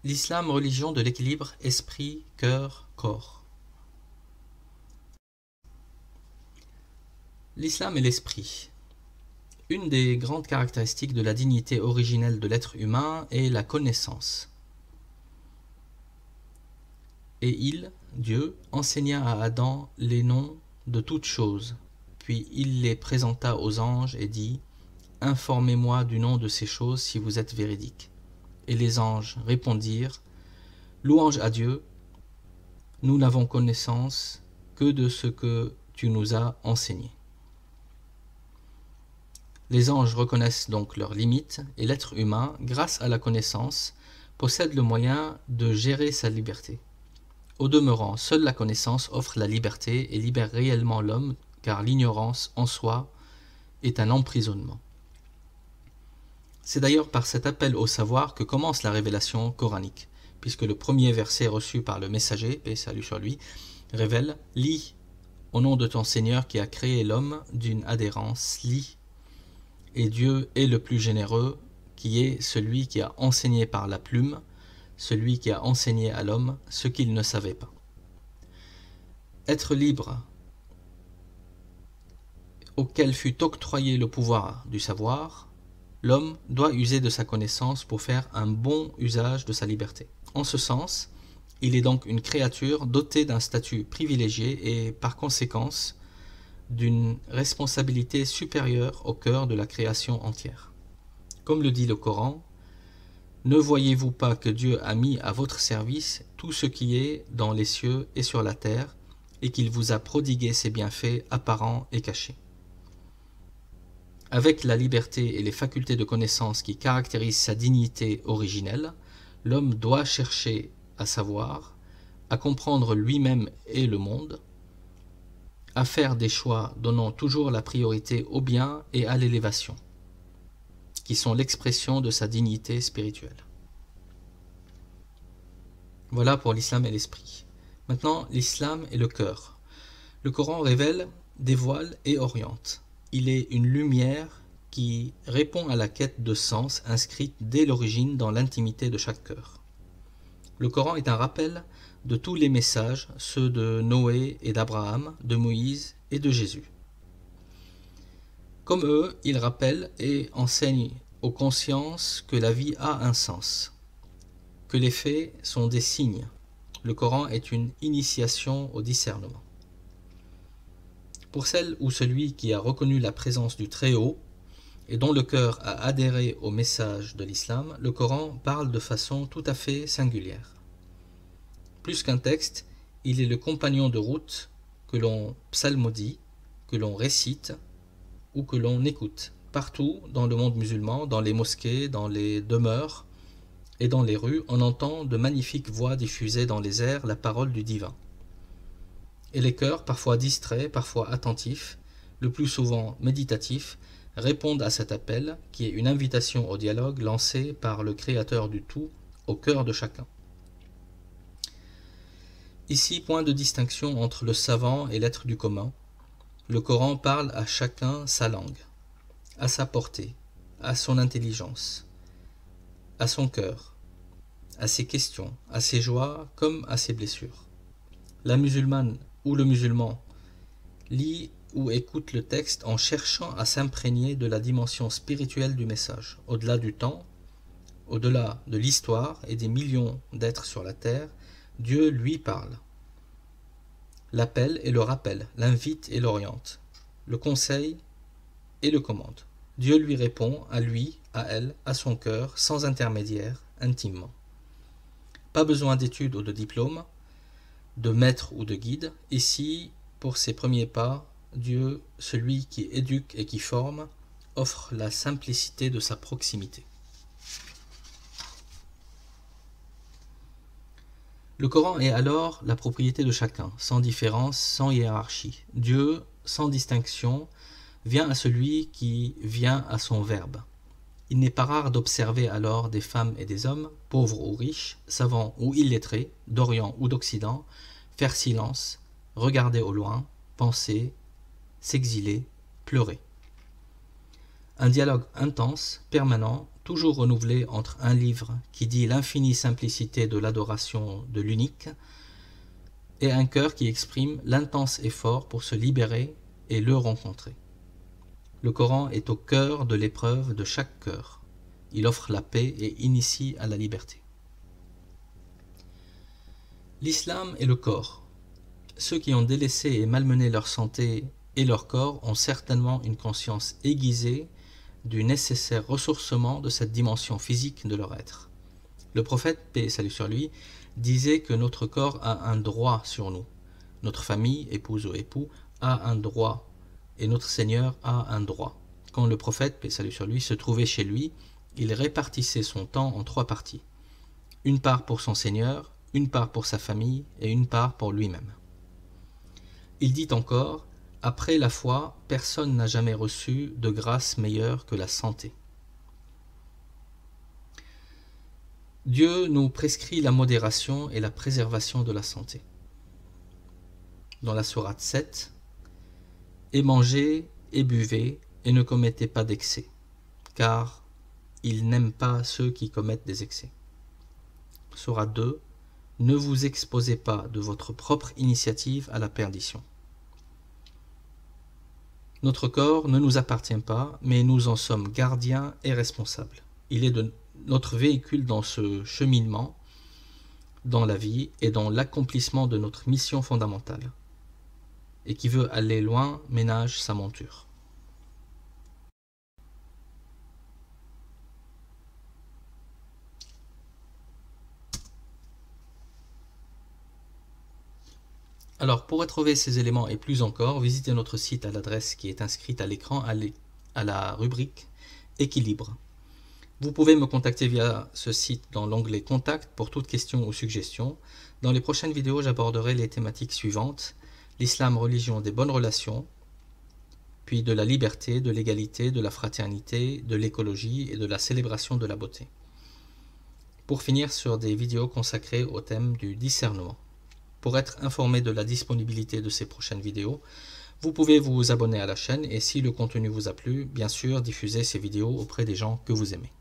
L'islam, religion de l'équilibre esprit, cœur, corps. L'islam et l'esprit. Une des grandes caractéristiques de la dignité originelle de l'être humain est la connaissance. Et il, Dieu, enseigna à Adam les noms de toutes choses, puis il les présenta aux anges et dit « Informez-moi du nom de ces choses si vous êtes véridiques. » Et les anges répondirent « Louange à Dieu, nous n'avons connaissance que de ce que tu nous as enseigné. » Les anges reconnaissent donc leurs limites et l'être humain, grâce à la connaissance, possède le moyen de gérer sa liberté. Au demeurant, seule la connaissance offre la liberté et libère réellement l'homme, car l'ignorance en soi est un emprisonnement. C'est d'ailleurs par cet appel au savoir que commence la révélation coranique, puisque le premier verset reçu par le messager, paix et salut sur lui, révèle « Lis au nom de ton Seigneur qui a créé l'homme d'une adhérence, lis. Et Dieu est le plus généreux, qui est celui qui a enseigné par la plume, celui qui a enseigné à l'homme ce qu'il ne savait pas. » Être libre, auquel fut octroyé le pouvoir du savoir, l'homme doit user de sa connaissance pour faire un bon usage de sa liberté. En ce sens, il est donc une créature dotée d'un statut privilégié et, par conséquence, d'une responsabilité supérieure au cœur de la création entière. Comme le dit le Coran, « Ne voyez-vous pas que Dieu a mis à votre service tout ce qui est dans les cieux et sur la terre, et qu'il vous a prodigué ses bienfaits apparents et cachés ?» Avec la liberté et les facultés de connaissance qui caractérisent sa dignité originelle, l'homme doit chercher à savoir, à comprendre lui-même et le monde, à faire des choix donnant toujours la priorité au bien et à l'élévation, qui sont l'expression de sa dignité spirituelle. Voilà pour l'islam et l'esprit. Maintenant, l'islam et le cœur. Le Coran révèle, dévoile et oriente. Il est une lumière qui répond à la quête de sens inscrite dès l'origine dans l'intimité de chaque cœur. Le Coran est un rappel de tous les messages, ceux de Noé et d'Abraham, de Moïse et de Jésus. Comme eux, il rappelle et enseigne aux consciences que la vie a un sens, que les faits sont des signes. Le Coran est une initiation au discernement. Pour celle ou celui qui a reconnu la présence du Très-Haut et dont le cœur a adhéré au message de l'islam, le Coran parle de façon tout à fait singulière. Plus qu'un texte, il est le compagnon de route que l'on psalmodie, que l'on récite ou que l'on écoute, partout dans le monde musulman, dans les mosquées, dans les demeures et dans les rues, on entend de magnifiques voix diffuser dans les airs la parole du divin. Et les cœurs, parfois distraits, parfois attentifs, le plus souvent méditatifs, répondent à cet appel qui est une invitation au dialogue lancée par le Créateur du tout au cœur de chacun. Ici, point de distinction entre le savant et l'être du commun. Le Coran parle à chacun sa langue, à sa portée, à son intelligence, à son cœur, à ses questions, à ses joies comme à ses blessures. La musulmane ou le musulman lit ou écoute le texte en cherchant à s'imprégner de la dimension spirituelle du message. Au-delà du temps, au-delà de l'histoire et des millions d'êtres sur la terre, Dieu lui parle. L'appelle et le rappelle, l'invite et l'oriente, le conseille et le commande. Dieu lui répond, à lui, à elle, à son cœur, sans intermédiaire, intimement. Pas besoin d'études ou de diplômes, de maître ou de guide. Ici, pour ses premiers pas, Dieu, celui qui éduque et qui forme, offre la simplicité de sa proximité. Le Coran est alors la propriété de chacun, sans différence, sans hiérarchie. Dieu, sans distinction, vient à celui qui vient à son verbe. Il n'est pas rare d'observer alors des femmes et des hommes, pauvres ou riches, savants ou illettrés, d'Orient ou d'Occident, faire silence, regarder au loin, penser, s'exiler, pleurer. Un dialogue intense, permanent, toujours renouvelé entre un livre qui dit l'infinie simplicité de l'adoration de l'unique et un cœur qui exprime l'intense effort pour se libérer et le rencontrer. Le Coran est au cœur de l'épreuve de chaque cœur. Il offre la paix et initie à la liberté. L'islam est le corps. Ceux qui ont délaissé et malmené leur santé et leur corps ont certainement une conscience aiguisée du nécessaire ressourcement de cette dimension physique de leur être. Le prophète, paix et salut sur lui, disait que notre corps a un droit sur nous. Notre famille, épouse ou époux, a un droit et notre Seigneur a un droit. Quand le prophète, paix et salut sur lui, se trouvait chez lui, il répartissait son temps en 3 parties. Une part pour son Seigneur, une part pour sa famille et une part pour lui-même. Il dit encore, après la foi, personne n'a jamais reçu de grâce meilleure que la santé. Dieu nous prescrit la modération et la préservation de la santé. Dans la sourate 7, « Et mangez et buvez et ne commettez pas d'excès, car il n'aime pas ceux qui commettent des excès. » Sourate 2, « Ne vous exposez pas de votre propre initiative à la perdition. » Notre corps ne nous appartient pas, mais nous en sommes gardiens et responsables. Il est notre véhicule dans ce cheminement, dans la vie et dans l'accomplissement de notre mission fondamentale. Et qui veut aller loin ménage sa monture. Alors, pour retrouver ces éléments et plus encore, visitez notre site à l'adresse qui est inscrite à l'écran à la rubrique Équilibre. Vous pouvez me contacter via ce site dans l'onglet Contact pour toute question ou suggestion. Dans les prochaines vidéos, j'aborderai les thématiques suivantes: l'islam, religion des bonnes relations, puis de la liberté, de l'égalité, de la fraternité, de l'écologie et de la célébration de la beauté. Pour finir sur des vidéos consacrées au thème du discernement. Pour être informé de la disponibilité de ces prochaines vidéos, vous pouvez vous abonner à la chaîne et si le contenu vous a plu, bien sûr, diffusez ces vidéos auprès des gens que vous aimez.